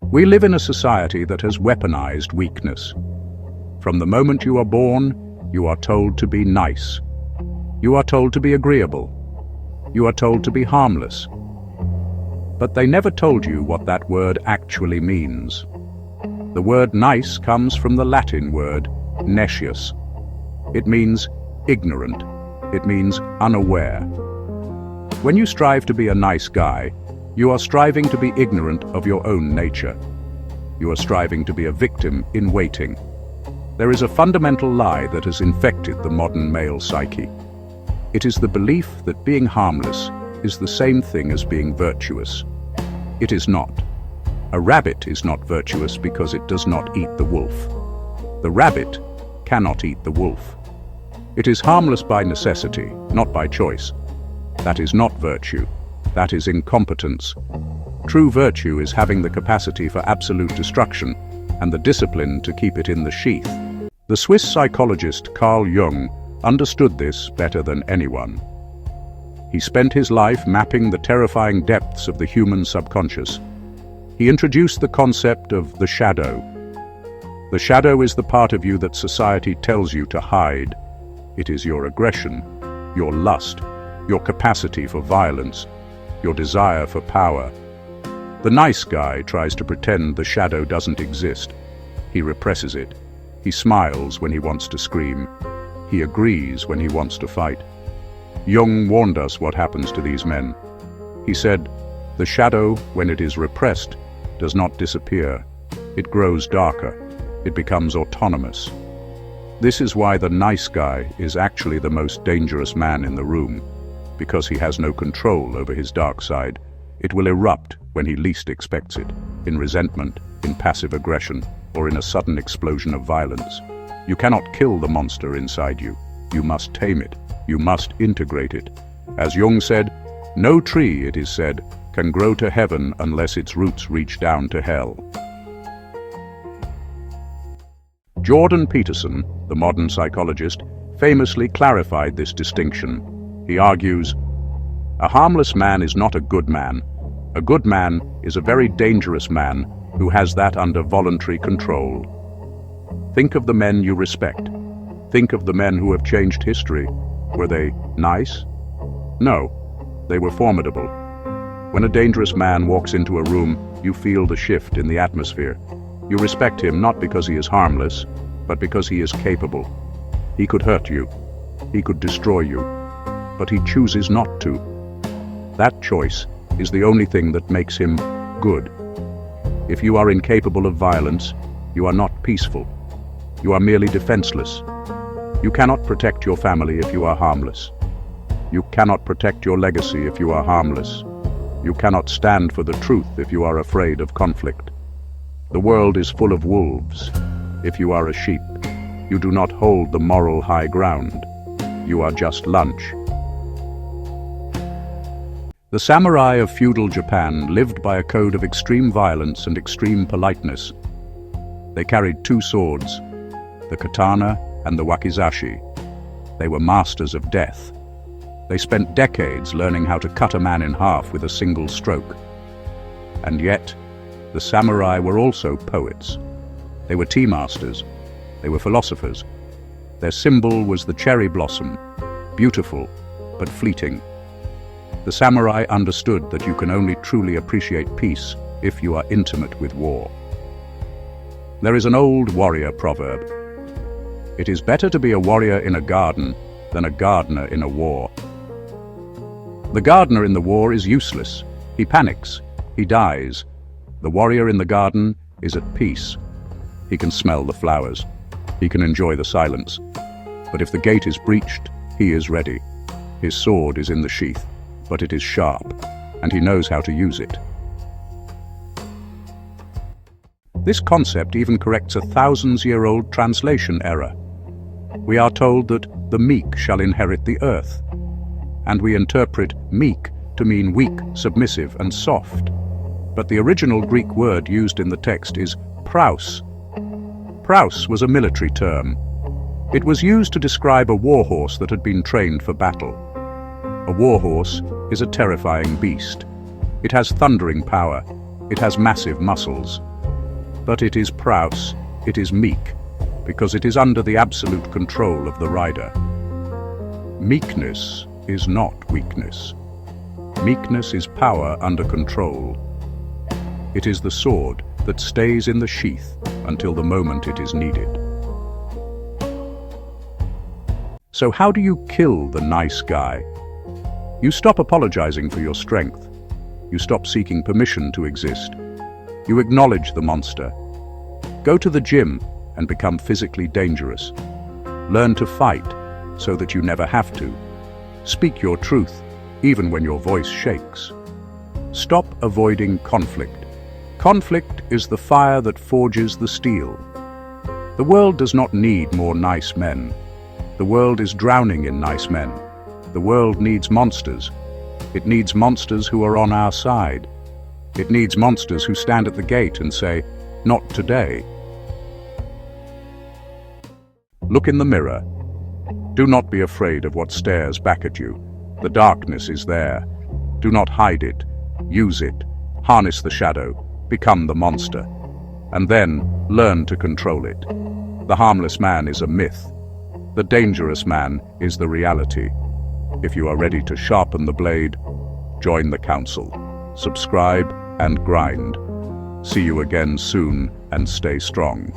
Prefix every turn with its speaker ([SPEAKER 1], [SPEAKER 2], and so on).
[SPEAKER 1] We live in a society that has weaponized weakness. From the moment you are born, you are told to be nice. You are told to be agreeable. You are told to be harmless. But they never told you what that word actually means. The word nice comes from the Latin word nescius. It means ignorant. It means unaware. When you strive to be a nice guy, you are striving to be ignorant of your own nature. You are striving to be a victim in waiting. There is a fundamental lie that has infected the modern male psyche. It is the belief that being harmless is the same thing as being virtuous. It is not. A rabbit is not virtuous because it does not eat the wolf. The rabbit cannot eat the wolf. It is harmless by necessity, not by choice. That is not virtue. That is incompetence. True virtue is having the capacity for absolute destruction and the discipline to keep it in the sheath. The Swiss psychologist Carl Jung understood this better than anyone. He spent his life mapping the terrifying depths of the human subconscious. He introduced the concept of the shadow. The shadow is the part of you that society tells you to hide. It is your aggression, your lust, your capacity for violence, your desire for power. The nice guy tries to pretend the shadow doesn't exist. He represses it. He smiles when he wants to scream. He agrees when he wants to fight. Jung warned us what happens to these men. He said, "The shadow, when it is repressed, does not disappear. It grows darker. It becomes autonomous." This is why the nice guy is actually the most dangerous man in the room, because he has no control over his dark side. It will erupt when he least expects it, in resentment, in passive aggression, or in a sudden explosion of violence. You cannot kill the monster inside you. You must tame it. You must integrate it. As Jung said, no tree, it is said, can grow to heaven unless its roots reach down to hell. Peterson, the modern psychologist, famously clarified this distinction. He argues, "A harmless man is not a good man. A good man is a very dangerous man who has that under voluntary control." Think of the men you respect. Think of the men who have changed history. Were they nice? No, they were formidable. When a dangerous man walks into a room, you feel the shift in the atmosphere. You respect him not because he is harmless, but because he is capable. He could hurt you. He could destroy you. But he chooses not to. That choice is the only thing that makes him good. If you are incapable of violence, you are not peaceful. You are merely defenseless. You cannot protect your family if you are harmless. You cannot protect your legacy if you are harmless. You cannot stand for the truth if you are afraid of conflict. The world is full of wolves. If you are a sheep, you do not hold the moral high ground. You are just lunch. The samurai of feudal Japan lived by a code of extreme violence and extreme politeness. They carried two swords, the katana and the wakizashi. They were masters of death. They spent decades learning how to cut a man in half with a single stroke. And yet, the samurai were also poets. They were tea masters. They were philosophers. Their symbol was the cherry blossom, beautiful but fleeting. The samurai understood that you can only truly appreciate peace if you are intimate with war. There is an old warrior proverb. It is better to be a warrior in a garden than a gardener in a war. The gardener in the war is useless. He panics. He dies. The warrior in the garden is at peace. He can smell the flowers. He can enjoy the silence. But if the gate is breached, he is ready. His sword is in the sheath, but it is sharp, and he knows how to use it. This concept even corrects a thousands-year-old translation error. We are told that the meek shall inherit the earth, and we interpret meek to mean weak, submissive, and soft. But the original Greek word used in the text is Praus. Praus was a military term. It was used to describe a warhorse that had been trained for battle. A warhorse is a terrifying beast. It has thundering power. It has massive muscles. But it is Praus, it is meek, because it is under the absolute control of the rider. Meekness is not weakness. Meekness is power under control. It is the sword that stays in the sheath until the moment it is needed. So how do you kill the nice guy? You stop apologizing for your strength. You stop seeking permission to exist. You acknowledge the monster. Go to the gym and become physically dangerous. Learn to fight so that you never have to. Speak your truth, even when your voice shakes. Stop avoiding conflict. Conflict is the fire that forges the steel. The world does not need more nice men. The world is drowning in nice men. The world needs monsters. It needs monsters who are on our side. It needs monsters who stand at the gate and say, "Not today." Look in the mirror. Do not be afraid of what stares back at you. The darkness is there. Do not hide it. Use it. Harness the shadow. Become the monster. And then learn to control it. The harmless man is a myth. The dangerous man is the reality. If you are ready to sharpen the blade, join the council. Subscribe and grind. See you again soon and stay strong.